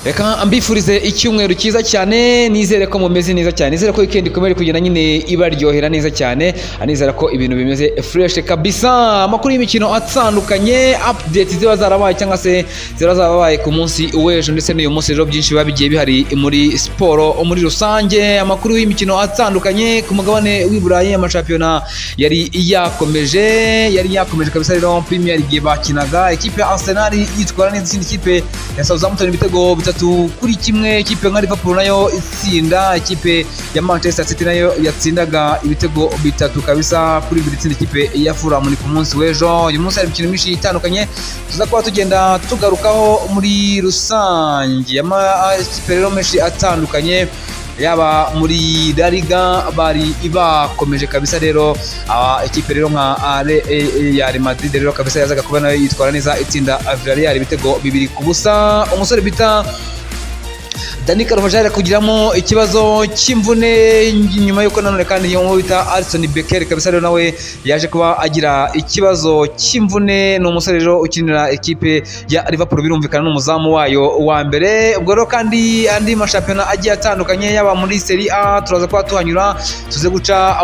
Reka mbifurize icyumweru cyiza cyane, nizere ko mumeze neza cyane, nizere ko weekend ikomeye kugenda nyine ibaryohera neza cyane, anizera ko ibintu bimeze fresh kabisa. Amakuru y'imikino atandukanye, update ziba zarabaye cyangwa se ziba zarabaye ku munsi w'ejo ndetse n'uyu munsi rero byinshi biba bigiye bihari muri siporo muri rusange. Amakuru y'imikino atandukanye ku mugabane w'i Burayi, amashampiyona yari yakomeje kabisa. Rero Premier League bakinaga, ekipe ya Arsenal yitwara neza izindi kipe ya Southampton ibitego 3-1, ikipe nka Liverpool nayo itsinda, ikipe ya Manchester City nayo yatsindaga ibitego 3 kabisa kuri buri tsinda. Ikipe ya Fulham ni ku munsi w'ejo. Uyu munsi hari imikino myinshi itandukanye tuza kuba tugenda tugarukaho muri rusange. Ikipe rero menshi atandukanye yaba muri La Liga bari ibakomeje kabisa. Rero ikipe rero nka Real Madrid rero kabisa yazaga kuba nayo yitwara neza itsinda Villarreal ibitego 2-0. Umusore bita Dani Carvajal kugiramo ikibazo cy'imvune nyuma yuko nanone kandi yo bita Alisson Becker kabisa rero nawe yaje kuba agira ikibazo cy'imvune. Ni umusore rero ukinira ekipe ya Liverpool, birumvikana n'umuzamu wayo wa mbere. Ubwo rero kandi andi mashampiyona agiye atandukanye yaba muri Serie A turaza kuba tuhanyura, tuze guca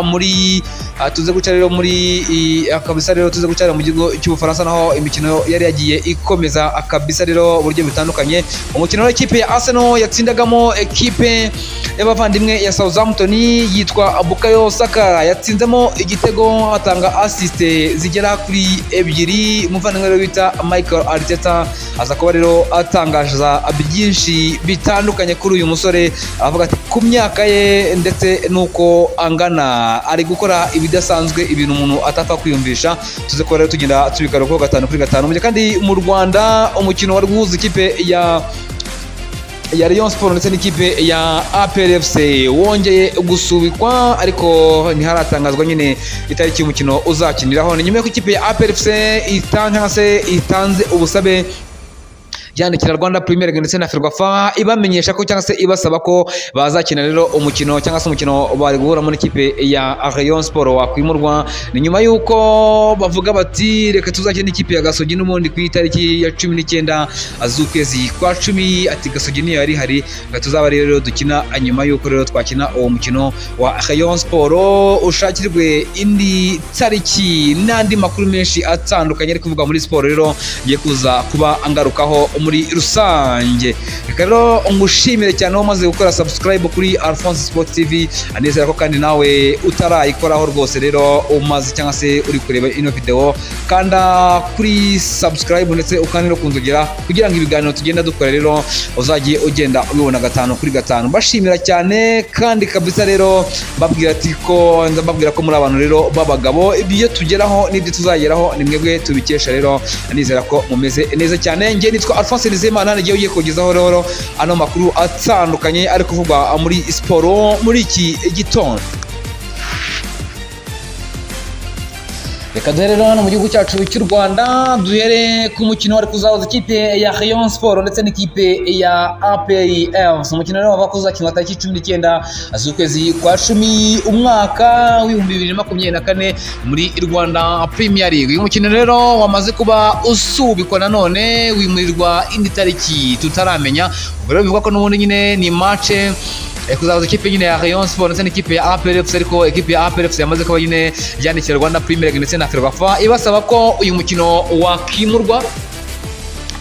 rero muri kabisa rero tuze guca mu gihugu cy'Ubufaransa naho imikino yari yagiye ikomeza kabisa rero uburyo bitandukanye. Umukino w'ikipe ya Arsenal yatsindagamo ekipe y'abavandimwe ya Southampton yitwa Bukayo Saka, yatsinzemo igitego atanga assist zigera kuri 2. Umuvandimwe rero bita Michael Arteta aza kuba rero atangaza byinshi bitandukanye kuri uyu musore, avuga ati ku myaka ye ndetse nuko angana ari gukora ibidasanzwe, ibintu umuntu atapfa kwiyumvisha. Tuze kuba rero tugenda tubigarukaho 5-5. Kandi mu Rwanda umukino wari guhuza ikipe ya Rayon Sport ndetse n'ikipe ya APR FC wongeye gusubikwa, ariko ntiharatangazwa nyine itariki y'umukino uzakiniraho. Ni nyuma y'uko ikipe ya APR FC itanze ubusabe yandikira Rwanda Premier League ndetse na Ferwafa ibamenyesha ko cyangwa se ibasaba ko bazakina rero umukino cyangwa se umukino bari guhura muri ikipe ya Rayon Sport wakwimurwa. Ni nyuma y'uko bavuga bati reka tuzakina ikipe ya Gasogi n'ubundi ku itariki ya 19 z'ukwezi kwa 10, ati Gasogi niyo yari hari, tuzaba rero dukina nyuma y'uko rero twakina uwo mukino wa Rayon Sport ushakirwe indi tariki. N'andi makuru menshi atandukanye ari kuvuga muri sport rero ngiye kuza kuba angarukaho muri rusange. Reka rero ngushimire cyane wamaze gukora subscribe kuri Alphonse Sport TV, anezera ko kandi nawe utarayikoraho rwose rero umaze cyangwa se uri kureba ino video, kanda kuri subscribe ndetse ukandi no kunzogera kugira ngo ibiganiro tugenda dukora rero uzajye ugenda ubibona 5-5. Bashimira cyane kandi kabisa rero babwira ko muri abantu rero babagabo, ibyo tugeraho n'ibyo tuzageraho ni mwebwe tubikesha. Rero anizera ko mumeze neza cyane. Ngiye nitwa Alphonse Nizeyimana, nagiye ugiye kugezaho rero ano makuru atandukanye ari kuvugwa muri siporo muri iki gitondo. Reka duhere rero hano mu gihugu cyacu cy'u Rwanda, duhere ku mukino wari kuzahuza ikipe ya Rayon Sport ndetse n'ikipe ya APR FC. Umukino rero waba kuzakinwa tariki 19 z'ukwezi kwa 10 umwaka w'2024 muri Rwanda Premier League. Uyu mukino rero wamaze kuba usubikwa nanone wimurirwa indi tariki tutaramenya. Ubwo rero bivuga ko n'ubundi nyine ni match kuzahuza ikipe nyine ya Rayon Sport ndetse n'ikipe ya APR FC, ariko ikipe ya APR FC yamaze kuba nyine yandikira Rwanda Premier League ndetse na Ferwafa ibasaba ko uyu mukino wakimurwa,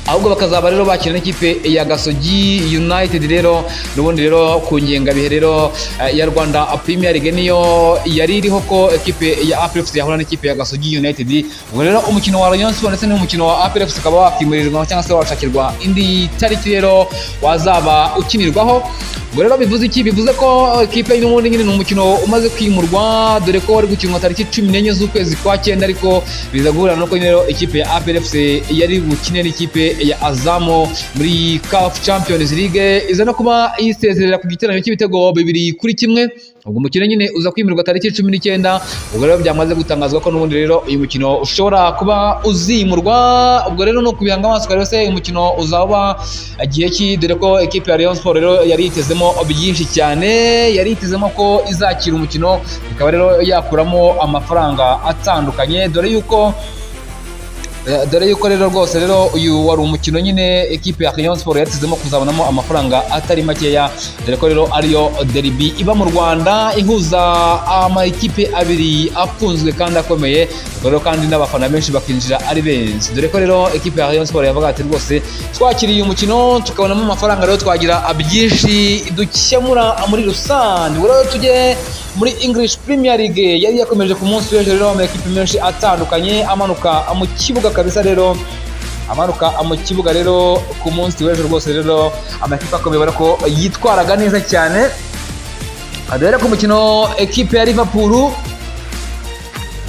ahubwo bakazaba rero bakina n'ikipe ya Gasogi United. Rero n'ubundi rero ku ngengabihe rero ya Rwanda Premier League niyo yari iriho ko ikipe ya APR FC yahura n'ikipe ya Gasogi United. Ubwo rero umukino wa Rayon Sport ndetse n'umukino wa APR FC ukaba wakimurirwa cyangwa se washakirwa indi tariki rero wazaba ukinirwaho. Ubwo rero bivuze iki? Bivuze ko ikipe y'ubundi nyine ni umukino umaze kwimurwa, dore ko wari gukinwa tariki 14 z'ukwezi kwa 9, ariko biza guhura nuko rero ikipe ya APR FC yari gukina n'ikipe ya Azamo muri CAF Champions League, iza no kuba yisezerera ku giterane cy'ibitego 2-1. Ubwo umukino nyine uza kwimirwa tariki 19. Ubwo rero byamaze gutangazwa ko n'ubundi rero uyu mukino ushobora kuba uzimurwa. Ubwo rero no kubihanga amaso rero se umukino uzaba igihe ki, dore ko ekipe ya Rayon Sport rero yari yitezemo byinshi cyane, yari yitezemo ko izakira umukino ikaba rero yakuramo amafaranga atandukanye, dore yuko dore yuko rero rwose rero uyu wari umukino nyine ekipe ya Rayon Sport yatizemo kuzabonamo amafaranga atari makeya, dore ko rero ariyo derby iba mu Rwanda ihuza amakipe abiri akunzwe kandi akomeye, rero kandi n'abafana benshi bakinjira ari benshi, dore ko rero ekipe ya Rayon Sport yavuga ati rwose twakiriye umukino tukabonamo amafaranga rero twagira byinshi dukemura muri rusange. Rero tujye muri English Premier League yari yakomeje ku munsi w'ejo rero amakipe menshi atandukanye amanuka mu kibuga kabisa rero mu kibuga rero ku munsi w'ejo rwose rero amakipe akomeye bara ko yitwaraga neza cyane. Adere ku mukino ekipe ya Liverpool,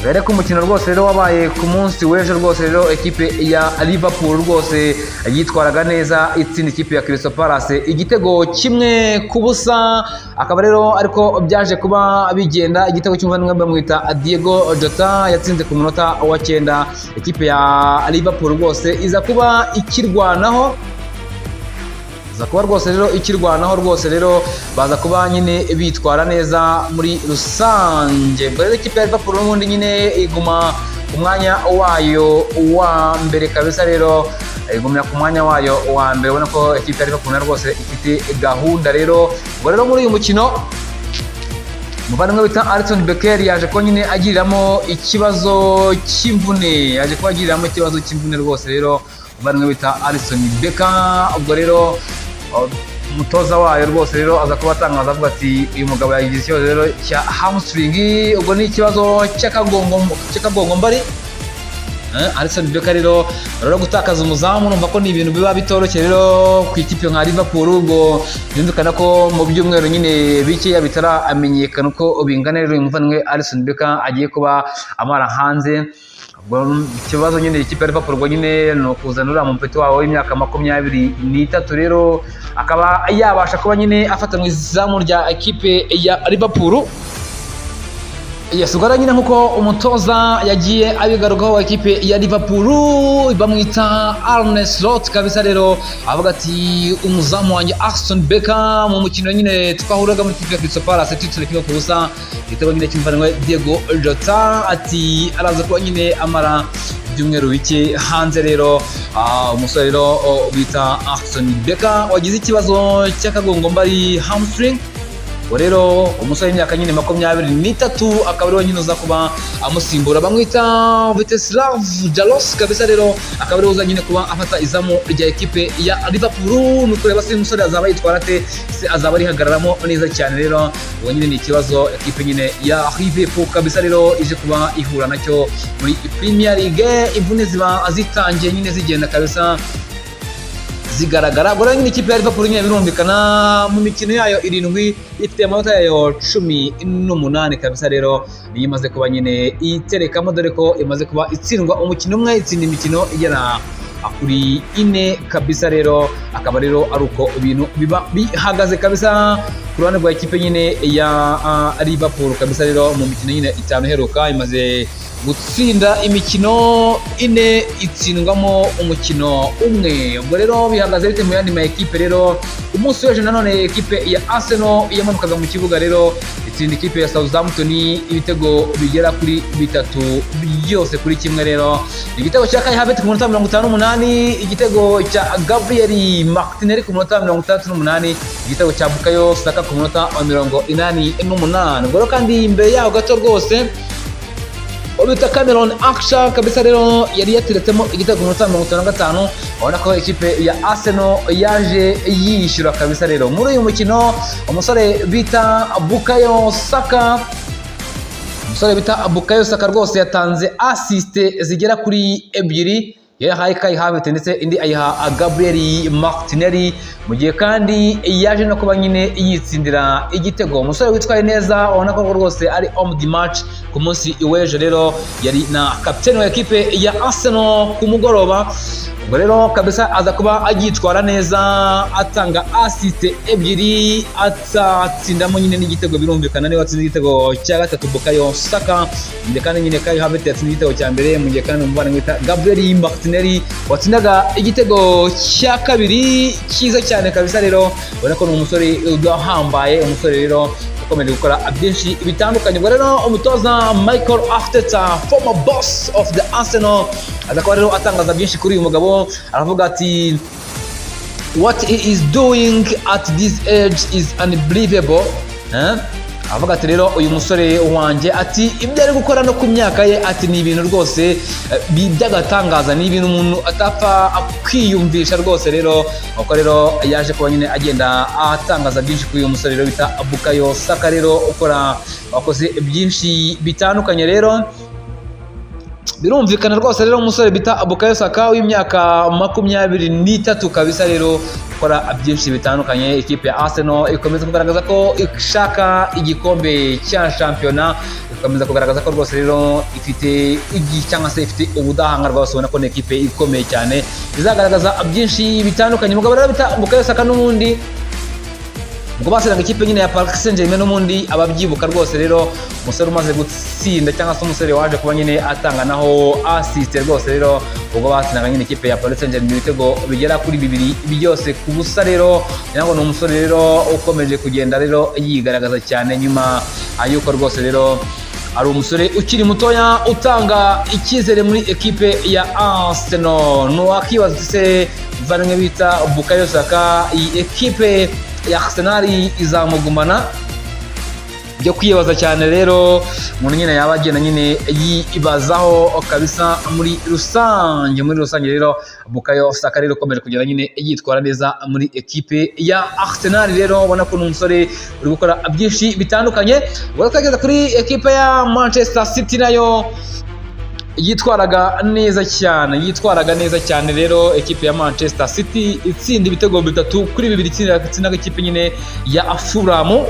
dore ko umukino rwose rero wabaye ku munsi w'ejo rwose rero ekipe ya Liverpool rwose yitwaraga neza itsinda ikipe ya Crystal Palace igitego 1-0, akaba rero ariko byaje kuba bigenda igitego cy'umuvandimwe bamwita Diego Jota yatsinze ku munota wa 9. Ekipe ya Liverpool rwose iza kuba ikirwanaho rwose rero ikirwanaho rwose rero baza kuba nyine bitwara neza muri rusange. Rero ikipe ya Liverpool n'ubundi nyine iguma ku mwanya wayo wa mbere kabisa rero igumira ku mwanya wayo wa mbere, ubona ko ikipe ya Liverpool rwose ifite gahunda rero. Ubwo rero muri uyu mukino umuvandimwe bita Alisson Becker yaje ko nyine agiriramo ikibazo cy'imvune, rwose rero umuvandimwe bita Alisson Becker. Ubwo rero umutoza wayo rwose rero aza kuba atangaza avuga ati uyu mugabo yagize ikibazo rero cya hamstring, ubwo ni ikibazo cy'akagongo mbari. Alisson Becker rero gutakaza umuzamu numva ko ni ibintu biba bitoroshye rero ku ikipe nka Liverpool, ubwo byumvikana ko mu byumweru nyine bikeya bitaramenyekana uko bingana rero uyu muvandimwe Alisson Becker agiye kuba amara hanze. Ikibazo nyine ikipe ya Liverpool ngo nyine ni ukuzanura mu mpeti wawe w'imyaka 23 rero akaba yabasha kuba nyine afata mu izamu rya ekipe ya Liverpool. Yasugara nyine nkuko umutoza yagiye abigarukaho ekipe ya Liverpool bamwita Arne Slot kabisa rero avuga ati umuzamu wanjye Alisson Becker mu mukino nyine twahuraga muri ekipe ya Crystal Palace titule kimwe ku busa, igitego nyine cy'umuvandimwe Diego Jota ati araza kuba nyine amara ibyumweru bike hanze rero. Umusore rero bita Alisson Becker wagize ikibazo cy'akagongo mbari hamstring, rero umusore w'imyaka nyine 23 akaba ariwe nyine uza kuba amusimbura bamwita Vyacheslav Jalos kabisa rero akaba ariwe uza nyine kuba afata izamu rya ekipe ya Liverpool. Nuko reba se umusore azaba yitwara ate, se azaba arihagararamo neza cyane rero. Uwo nyine ni ikibazo ekipe nyine ya Liverpool kabisa rero ije kuba ihura nacyo muri Premier League. Imvune ziba zitangiye nyine zigenda kabisa zigaragara. Ubwo nyine ikipe ya Liverpool nyine birumvikana mu mikino yayo 7 ifite amanota yayo 18 kabisa rero niyo imaze kuba nyine iterekamo, dore ko imaze kuba itsindwa umukino umwe itsinda imikino igera kuri 4 kabisa rero. Akaba rero ari uko ibintu biba bihagaze kabisa ku ruhande rwa ekipe nyine ya Liverpool kabisa rero mu mikino nyine 5 heruka imaze gutsinda imikino 4 itsindwamo umukino umwe. Ubwo rero bihagaze bite mu yandi ma ekipe rero. Umunsi w'ejo nanone ekipe ya Arsenal yamanukaga mu kibuga rero itsinda ikipe ya Southampton ibitego bigera kuri 3 byose kuri kimwe rero. Igitego cya Kai Havertz ku munota 58, igitego cya Gabriel Martinelli ku munota 68, igitego cya Bukayo Saka ku munota 88. Ubwo kandi imbere yaho gato rwose Obita Cameron Aksha kabisa rero yari yateretsemo igitego ku munota 55. Ubona ko ikipe ya Arsenal yaje yishyura kabisa rero muri uyu mukino. Umusore bita Bukayo Saka rwose yatanze assist zigera kuri 2, yahaye Kai Havertz ndetse indi ayiha Gabriel Martinelli, mu gihe kandi yaje no kuba nyine yitsindira igitego. Umusore witwaye neza ubona ko rwose ari homme du match ku munsi w'ejo rero yari na kapiteni wa ekipe ya Arsenal ku mugoroba. Ubwo rero kabisa aza kuba agitwara neza atanga assist 2 atatsindamo nyine n'igitego, birumvikana niba atsinze igitego cya gatatu Bukayo Saka, mu gihe kandi nyine Kai Havertz yatsinze igitego cya mbere, mu gihe kandi umuvandimwe wita Gabriel Martinelli watsindaga igitego cya kabiri cyiza cyane kabisa rero. Ubona ko ni umusore udahambaye, umusore rero akomeje gukora byinshi bitandukanye. Ubwo rero umutoza Mikel Arteta, former boss of the Arsenal, azakaba rero atangaza byinshi kuri uyu mugabo. Aravuga ati what he is doing at this age is unbelievable. Avuga ati rero uyu musore wanjye ati ibyo ari gukora no ku myaka ye ati ni ibintu rwose by'agatangaza, ni ibintu umuntu atapfa kwiyumvisha rwose. Rero uko rero yaje kuba nyine agenda atangaza byinshi kuri uyu musore rero bita Bukayo Saka, rero ukora wakoze byinshi bitandukanye. Rero birumvikana rwose rero umusore bita Bukayo Saka w'imyaka 23 kabisa, rero ukora byinshi bitandukanye. Ikipe ya Arsenal ikomeza kugaragaza ko ishaka igikombe cya shampiyona, ikomeza kugaragaza ko rwose rero ifite cyangwa se ifite ubudahangarwa. Ubona ko ni ikipe ikomeye cyane izagaragaza byinshi bitandukanye. Umugabo rero bita Bukayo Saka n'ubundi ubwo basiraga ikipe nyine ya Paris Saint-Germain, n'ubundi ababyibuka rwose rero umusore umaze gutsinda cyangwa se umusore waje kuba nyine atanga naho assist rwose. Rero ubwo basinaga nyine ikipe ya Paris Saint-Germain ibitego bigera kuri 2 byose ku busa. Rero nyango ni umusore rero ukomeje kugenda rero yigaragaza cyane nyuma ayuko rwose rero ari umusore ukiri mutoya utanga icyizere muri ekipe ya Arsenal. Nwakibaza se vanwe bita Bukayo Saka, iyi ekipe ya Arsenal izamugumana byo kwibaza cyane. Rero umuntu nyine yaba agenda nyine yibazaho kabisa. Muri rusange rero Bukayo Saka rero ukomeje kugenda nyine yitwara neza muri ekipe ya Arsenal. Rero ubona ko n'umusore uri gukora byinshi bitandukanye. Twageze kuri ekipe ya Manchester City, nayo yitwaraga neza cyane. Rero ekipe ya Manchester City itsinda ibitego 3-2 itsindaga ikipe nyine ya Fulham.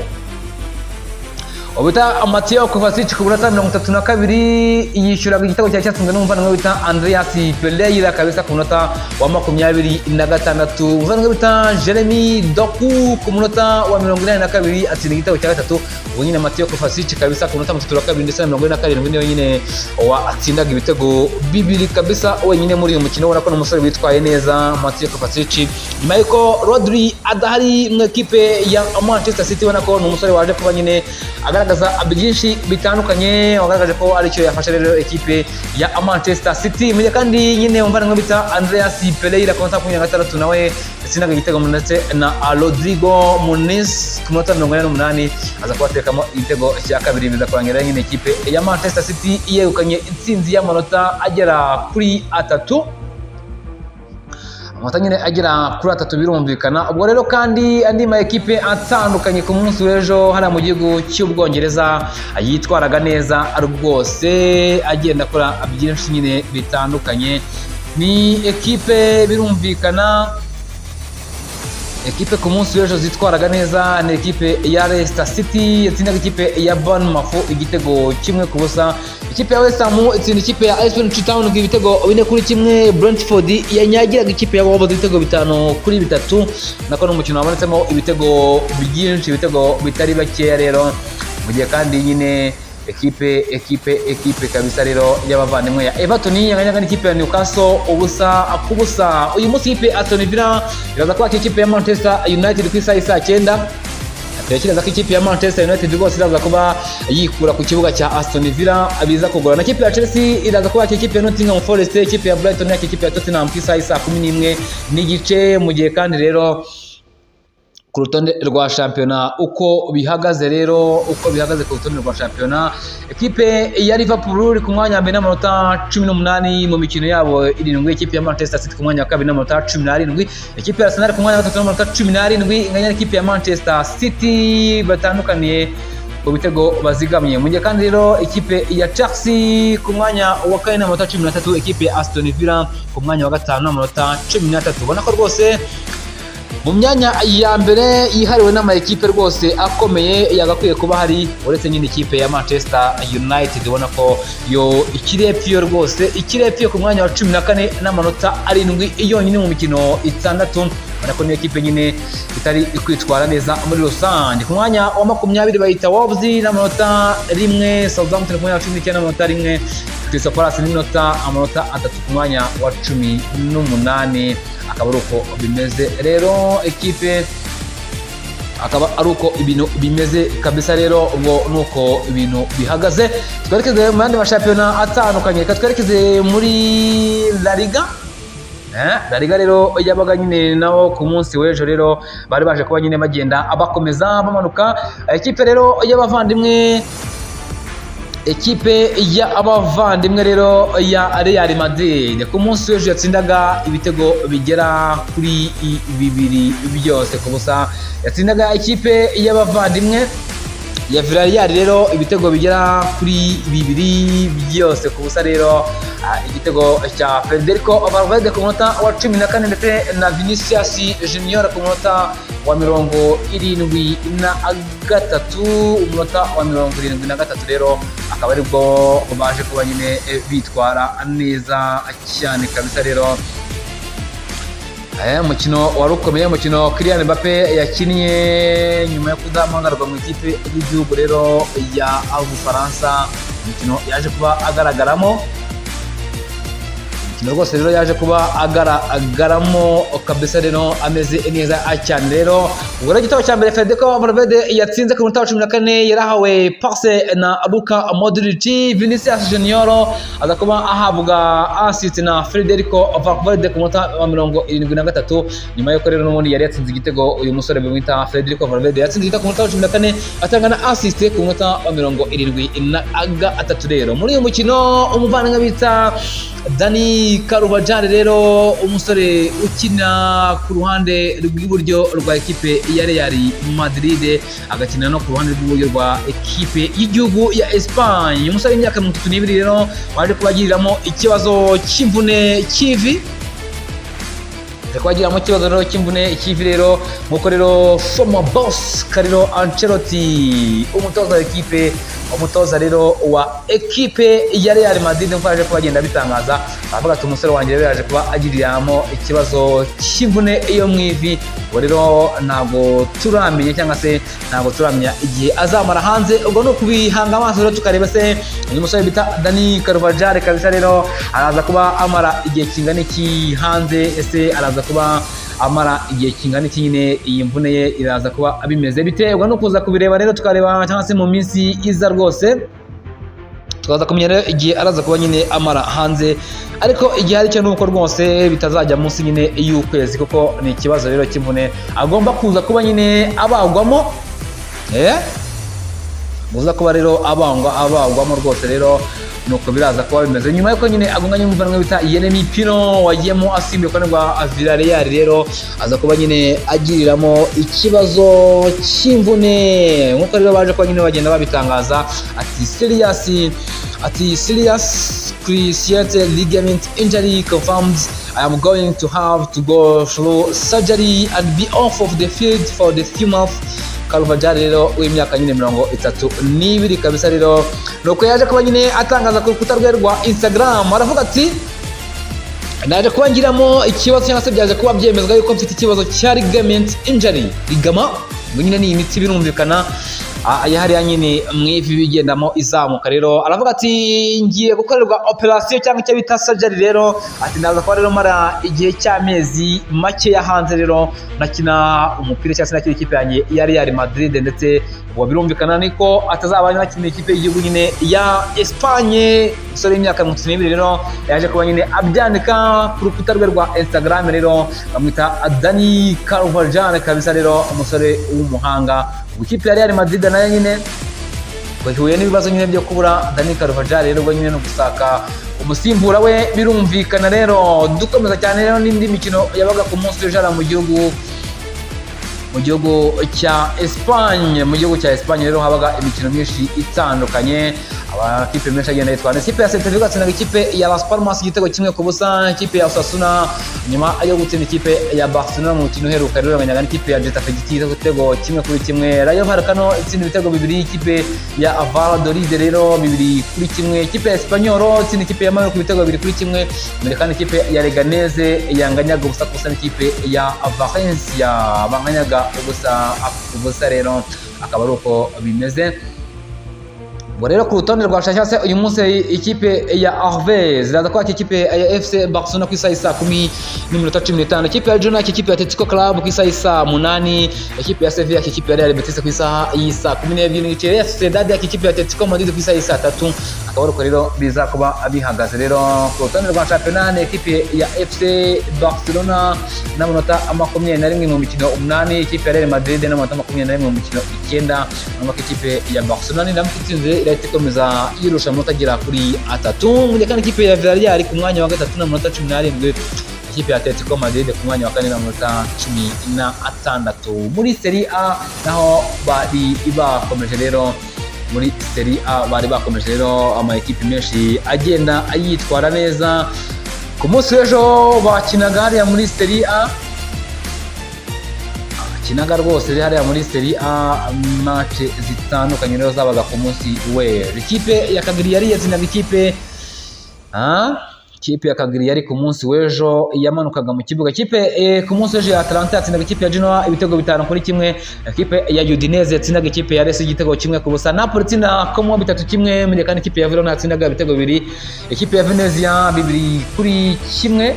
Ubita Matteo Kovacic ku munota 32 yishyuraga igitego cya cyatsinzwe n'umuvandimwe bita Andreas Pereira kabisa ku munota wa 26. Umuvandimwe bita Jeremy Doku ku munota wa 82 atsinda igitego cya gatatu. Ubu nyine Matteo Kovacic kabisa ku munota 32 ndetse na 47 niyo nyine atsindaga ibitego 2 kabisa wenyine muri uyu mukino. Ubona ko n'umusore witwaye neza Matteo Kovacic. Michael Rodri adahari mu ekipe ya Manchester City, ubona ko n'umusore waje kuba nyine agaragaza byinshi bitandukanye, wagaragaje ko ari cyo yafasha rero ekipe ya Manchester City. Mu kandi nyine umuvandimwe bita Andreas Pereira ku munota 26 nawe yatsindaga igitego ndetse na Rodrigo Muniz ku munota 48 aza kubatekamo igitego cya kabiri, biza kurangira nyine ekipe ya Manchester City yegukanye intsinzi y'amanota agera kuri 3. Amanota nyine agera kuri 3 birumvikana. Ubwo rero kandi andi ma ekipe atandukanye ku munsi w'ejo hariya mu gihugu cy'Ubwongereza yitwaraga neza rwose, agenda akora byinshi nyine bitandukanye. Ni ekipe birumvikana, ekipe ku munsi w'ejo zitwaraga neza ni ekipe ya Leicester City yatsindaga ikipe ya Bournemouth igitego 1-0. Ikipe ya West Ham itsinda ikipe ya Ipswich Town ibitego 4-1. Brentford yanyagiraga ikipe ya Wolves ibitego 5-3. Nako n'umukino wabonetsemo ibitego byinshi, ibitego bitari bakeya. Rero mu gihe kandi nyine ekipe kabisa rero y'abavandimwe ya Everton yanganyaga n'ikipe ya Newcastle ubusa. Uyu munsi ikipe Aston Villa iraza kwakira ikipe ya Manchester United ku isaha 9. Atekereza ko ikipe ya Manchester United rwose iraza kuba yikura ku kibuga cya Aston Villa abiza kugorana. Ikipe ya Chelsea iraza kwakira ikipe ya Nottingham Forest, ikipe ya Brighton yakira ikipe ya Tottenham ku isaha 11 n'igice. Mu gihe kandi rero ku rutonde rwa shampiyona uko bihagaze ku rutonde rwa shampiyona, ekipe ya Liverpool iri ku mwanya wa mbere n'amanota 18 mu mikino yabo 7. Ikipe ya Manchester City ku mwanya wa kabiri n'amanota 17. Ekipe ya Arsenal ku mwanya wa gatatu n'amanota 17. Inganya n'ikipe ya Manchester City batandukaniye ku bitego bazigamye. Mu gihe kandi rero ikipe ya Chelsea ku mwanya wa kane n'amanota 13. Ekipe ya Aston Villa ku mwanya wa gatanu n'amanota 13. Ubona ko rwose mu myanya ya mbere yihariwe n'ama ekipe rwose akomeye yagakwiye kuba hari, uretse nyine ikipe ya Manchester United ubona ko yo ikirepfiyo rwose, ikirepfiyo ku mwanya wa 14 n'amanota 7 yonyine mu mikino 6. Ubona ko niyo ekipe nyine itari kwitwara neza muri rusange. Ku mwanya wa 20 bayita Wolves n'amanota 1, Southampton ku mwanya wa 19 n'amanota 1, Crystal Palace amanota 3 ku mwanya wa 18. Akaba ari uko bimeze rero ekipe akaba ari uko ibintu bimeze kabisa. Rero ubwo nuko ibintu bihagaze. Twerekeze mu yandi mashampiyona atandukanye, reka twerekeze muri La Liga. La Liga rero yabaga nyine naho ku munsi w'ejo rero bari baje kuba nyine bagenda bakomeza bamanuka. Ekipe rero y'abavandimwe rero ya Real Madrid ku munsi w'ejo yatsindaga ibitego bigera kuri 2 byose ku busa. Yatsindaga ikipe y'abavandimwe ya Villarreal rero ibitego bigera kuri 2 byose ku busa. Rero igitego cya Federico Valverde ku munota wa 14 ndetse na Vinicius Junior ku munota wa 73, umunota wa 73 rero akaba aribwo baje kuba nyine bitwara neza cyane kabisa. Rero umukino wari ukomeye, umukino Kylian Mbappe yakinnye nyuma yo kudahamagarwa mu ikipe y'igihugu rero ya Ubufaransa. Umukino yaje kuba agaragaramo, rwose rero yaje kuba agaragaramo kabisa, rero ameze neza cyane. Rero ubwo igitego cya mbere Federico Valverde yatsinze ku munota wa 14 yarahawe passe na Luka Modric. Vinicius Junior aza kuba ahabwa assist na Federico Valverde ku munota wa 73, nyuma yuko rero n'ubundi yari yatsinze igitego uyu musore bimwita Federico Valverde yatsinze igitego ku munota wa 14 atanga na assist ku munota wa 73. Rero muri uyu mukino umuvandimwe bita Dani Carvajal rero umusore ukina ku ruhande rw'iburyo rwa ekipe ya Real Madrid agakina no ku ruhande rw'iburyo rwa ekipe y'igihugu ya Espagne. Umusore w'imyaka 32 rero waje kubagiriramo ikibazo cy'imvune cy'ivi, twagiramo ikibazo rero cy'imvune ikivi rero, nkuko rero former boss Carlo Ancelotti umutoza rero wa ekipe ya Real Madrid nkuko yaje kubagenda bitangaza, avuga ati umusore wanjye rero yaje kuba agiriramo ikibazo cy'imvune yo mu ivi. Ubwo rero ntabwo turamenya cyangwa se ntabwo turamenya igihe azamara hanze. Ubwo no kubihanga amaso rero tukareba se uyu musore bita Dani Carvajal kabisa rero araza kuba amara igihe kingana iki hanze, ese araza kuba amara igihe kingana iki, nyine iyi mvune ye iraza kuba abimeze biterwa no kuza kubireba rero tukareba cyangwa se mu minsi iza rwose tukaza kumenya rero igihe araza kuba nyine amara hanze. Ariko igihe ari cyo nuko rwose bitazajya munsi nyine y'ukwezi, kuko ni ikibazo rero cy'imvune agomba kuza kuba nyine abagwamo, muza kuba rero abagwamo rwose. Rero nuko biraza kuba bimeze nyuma yuko nyine agonganye n'umuvandimwe bita Yeremy Pino wagiyemo asimbuye kwa rwa Villarreal. Rero aza kuba nyine agiriramo ikibazo cy'imvune, nkuko rero baje kuba nyine bagenda babitangaza ati serious cruciate ligament injury confirmed. I am going to have to go through surgery and be off of the field for the few months. Carvajal rero w'imyaka nyine 32 kabisa. Rero nuko yaje kuba nyine atangaza ku rukuta rwe rwa Instagram, aravuga ati naje kuba ngiramo ikibazo cyangwa se byaje kuba byemezwa yuko mfite ikibazo cya ligament injury. Ligama nyine ni imitsi birumvikana yahariya nyine mu ivi bigendamo izamuka. Rero aravuga ati ngiye gukorerwa operation cyangwa icyo bita surgery. Rero ati ndaza kuba rero mara igihe cy'amezi make ya hanze rero nakina umupira cyangwa se nakina ikipe yanjye ya Real Madrid, ndetse ubu birumvikana niko atazaba nakina ikipe y'igihugu nyine ya Espagne. Umusore w'imyaka 32 rero yaje kuba nyine abyandika ku rukuta rwe rwa Instagram. Rero bamwita Dani Carvajal kabisa. Rero umusore w'umuhanga ikipe ya Real Madrid nayo nyine bahuye n'ibibazo nyine byo kubura Dani Carvajal. Rero ubwo nyine no gusaka umusimbura we birumvikana. Rero dukomeza cyane rero n'indi mikino yabaga ku munsi w'ejo mu gihugu cya Espagne. Rero habaga imikino myinshi itandukanye, amakipe menshi agenda yitwara. Ikipe ya Celta Vigo atsinda ikipe ya Las Palmas igitego kimwe ku busa. Ikipe ya Osasuna nyuma yo gutsinda ikipe ya Barcelona mu mukino uheruka rero banyaga ikipe ya Getafe igitego kimwe kuri kimwe. Rayo Vallecano itsinda ibitego 2, ikipe ya Valladolid rero 2-1. Ikipe ya Espanyol itsinda ikipe ya Mallorca ibitego 2-1. Kandi ikipe ya Leganés yanganyaga ubusa ku busa n'ikipe ya Valencia banganyaga ubusa. Rero akaba ari uko bimeze Ubwo rero ku rutonde rwa Shashase uyu munsi ikipe ya Arves iraza kwakira ikipe ya FC Barcelona ku isaha 10:15. Ikipe ya Girona ikipe ya Atletico Club ku isaha 8. Ikipe ya Sevilla ikipe ya Real Betis ku isaha 12:00. Real Sociedad ikipe ya Atletico Madrid ku isaha 3. Akaba ariko rero biza kuba abihagaze rero ku rutonde rwa championnat ikipe ya FC Barcelona n'amanota 21 mu mikino 8. Ikipe ya Real Madrid n'amanota 21 mu mikino 9. N'amako ikipe ya Barcelona ndamutsinze irahita ikomeza yirusha amanota agera kuri 3. Mu gihe kandi ikipe ya Villarreal ku mwanya wa 3 n'amanota 17. Ikipe ya Atletico Madrid ku mwanya wa 4 n'amanota 16. Muri Serie A naho bari bakomeje rero muri Serie A bari bakomeje rero ama ekipe menshi agenda ayitwara neza. Ku munsi w'ejo bakinaga hariya muri Serie A kinaga rwose hariya muri Serie A match zitandukanye rero zabaga ku munsi w'ejo. Ikipe ya Cagliari yatsinaga ikipe ya Cagliari ku munsi w'ejo yamanukaga mu kibuga. Ikipe ku munsi w'ejo ya Atalanta yatsinaga ikipe ya Genoa ibitego 5-1. Ikipe ya Udinese yatsinaga ikipe ya Lecce igitego 1-0. Napoli itsinda Como 3-1. Muri kandi ikipe ya Verona yatsinaga ibitego 2. Ikipe ya Venezia 2-1.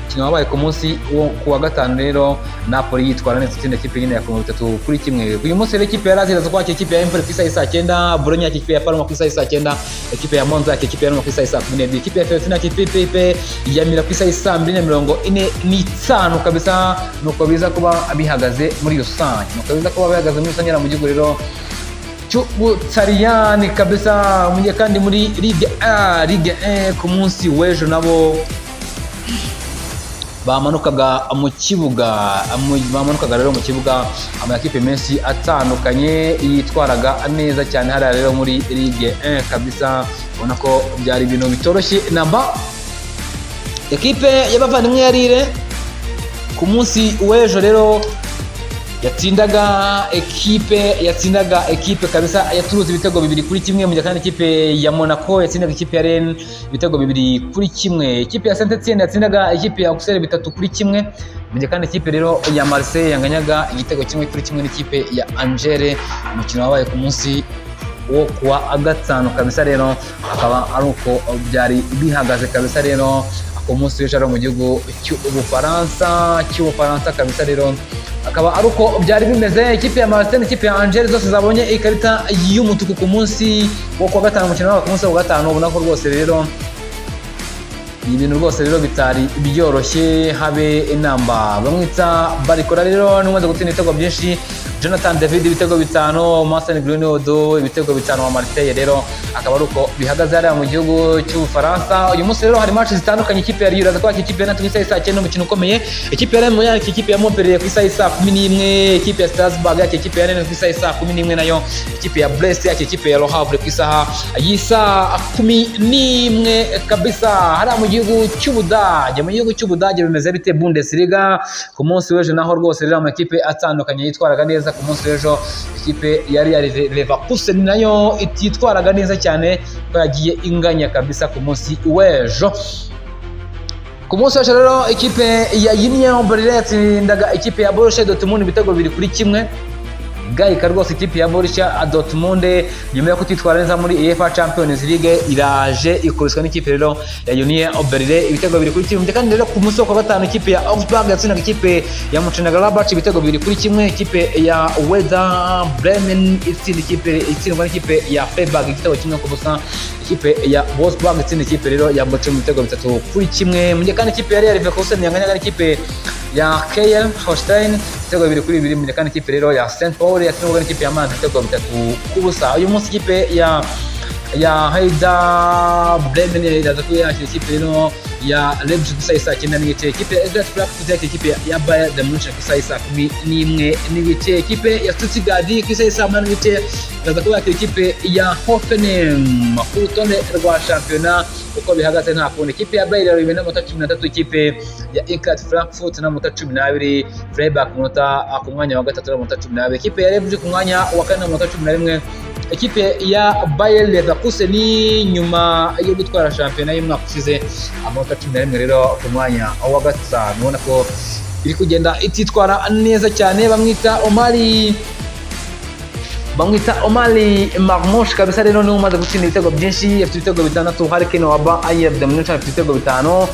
Kino wabaye ku munsi wo kuwa gatanu rero Napoli yitwara neza itsinda ikipe nyine ya Como 3-1. Uyu munsi rero ikipe ya Lazio iraza kwakira ikipe ya Empoli ku isaha 9. Bologna ikipe ya Parma ku isaha 9. Ikipe ya Monza ikipe ya Roma ku isaha 12. Ikipe ya Fiorentina ikipe ya Milan ku isaha 2:45 kabisa. Nuko biza kuba abihagaze muri rusange. Nuko biza kuba abihagaze muri rusange mu gihugu rero cy'Ubutaliyani kabisa. Mu gihe kandi muri Ligue 1 ku munsi w'ejo nabo bamanukaga rero mu kibuga amakipe menshi atandukanye yitwaraga neza cyane hariya rero muri Ligue 1 kabisa. Ubona ko byari ibintu bitoroshye namba. Ekipe y'abavandimwe ya Lille ku munsi w'ejo rero yatsindaga ekipe kabisa ya Toulouse ibitego 2-1. Mu gihe kandi ikipe ya Monaco yatsindaga ikipe ya Rennes ibitego 2-1. Ikipe ya Saint-Etienne yatsindaga ikipe ya Auxerre 3-1. Mu gihe kandi ikipe rero ya Marseille yanganyaga igitego 1-1 n'ikipe ya Angers. Umukino wabaye ku munsi wo kuwa gatanu kabisa rero akaba ari uko byari bihagaze kabisa rero ku munsi w'ejo mu gihugu cy'Ubufaransa kabisa rero akaba ari uko byari bimeze. Ikipe ya Marseille ikipe ya Angers zose zabonye ikarita y'umutuku ku munsi wo kuwa gatanu. Umukino wa ku munsi wa gatanu ubona ko rwose rero ibintu rwose rero bitari byoroshye habe inamba. Bamwita Barikora rero n'umaze gutsinda ibitego byinshi. Jonathan David ibitego 5, Marcel Greenwood ibitego 5 wa Marseille rero akaba ari uko bihagaze hariya mu gihugu cy'Ubufaransa. Uyu munsi rero hari match zitandukanye. Ikipe ya Lille iraza kwakira ikipe ya Nantes ku isaha 9 n'umukino ukomeye. Ikipe ya Rennes yakira ikipe ya Montpellier ku isaha 11. Ikipe ya Strasbourg yakira ikipe ya Rennes ku isaha 11 nayo. Ikipe ya Brest yakira ikipe ya Le Havre ku isaha 11 kabisa. Hariya mu gihugu cy'Ubudage bimeze bite Bundesliga ku munsi w'ejo naho rwose rero amakipe atandukanye yitwaraga neza. Ku munsi w'ejo ikipe ya Real Leverkusen nayo ititwaraga neza cyane ko yagiye inganya kabisa ku munsi w'ejo. Ku munsi w'ejo rero ikipe ya Union Berlin yatsindaga ikipe ya Borussia Dortmund ibitego 2-1. Gayika rwose ikipe ya Borussia Dortmund nyuma yo kutitwara neza muri UEFA Champions League iraje ikuruswa n'ikipe rero ya Union Berlin ibitego 2-1. Kandi rero ku munsi wa gatanu ikipe ya Augsburg yatsindaga ikipe ya Mönchengladbach ibitego 2-1. Ikipe ya Werder Bremen itsindwa n'ikipe ya Freiburg igitego 1-0. Ikipe ya Wolfsburg itsinda ikipe rero ya Bochum ibitego 3-1. Mu gihe kandi ikipe ya Real Leverkusen yanganyaga n'ikipe ya Kiel Holstein ibitego 2-2. Mu gihe kandi ikipe rero ya St Paul yatsindwa n'ikipe ya Mainz ibitego 3-0. Uyu munsi ikipe ya Werder Bremen iraza kwakira ikipe rero ya Leipzig ku isaha 9:30. Ikipe ya Eintracht Frankfurt yakira ikipe ya Bayern Munich ku isaha 11:30. Ikipe ya Stuttgart ku isaha 8:30 iraza kwakira ikipe ya Hoffenheim. Ku rutonde rwa shampiyona uko bihagaze nta kundi. Ikipe ya Bayern iri n'amanota 13. Ikipe ya Eintracht Frankfurt n'amanota 12. Freiburg ku mwanya wa gatatu n'amanota 12. Ikipe ya Leipzig ku mwanya wa kane n'amanota 11. Ikipe ya Bayer Leverkusen nyuma yo gutwara shampiyona y'umwaka ushize amanota 11 rero ku mwanya wa gatanu. Ubona ko iri kugenda ititwara neza cyane. Bamwita Omari bamwita Omari Marmoush kabisa rero ni umaze gutsinda ibitego byinshi afite ibitego 6 Harry Kane wa Bayern Munich afite ibitego 5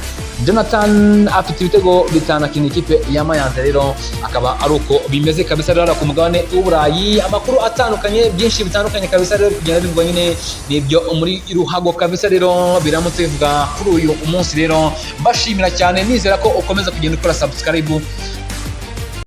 Jonathan afite ibitego 5 akina ikipe ya Mayence rero akaba ari uko bimeze kabisa rero ku mugabane w'Uburayi amakuru atandukanye byinshi bitandukanye kabisa rero kugenda bivugwa nyine nibyo muri ruhago kabisa rero biramutse bivuga kuri uyu umunsi rero mbashimira cyane nizera ko ukomeza kugenda ukora subscribe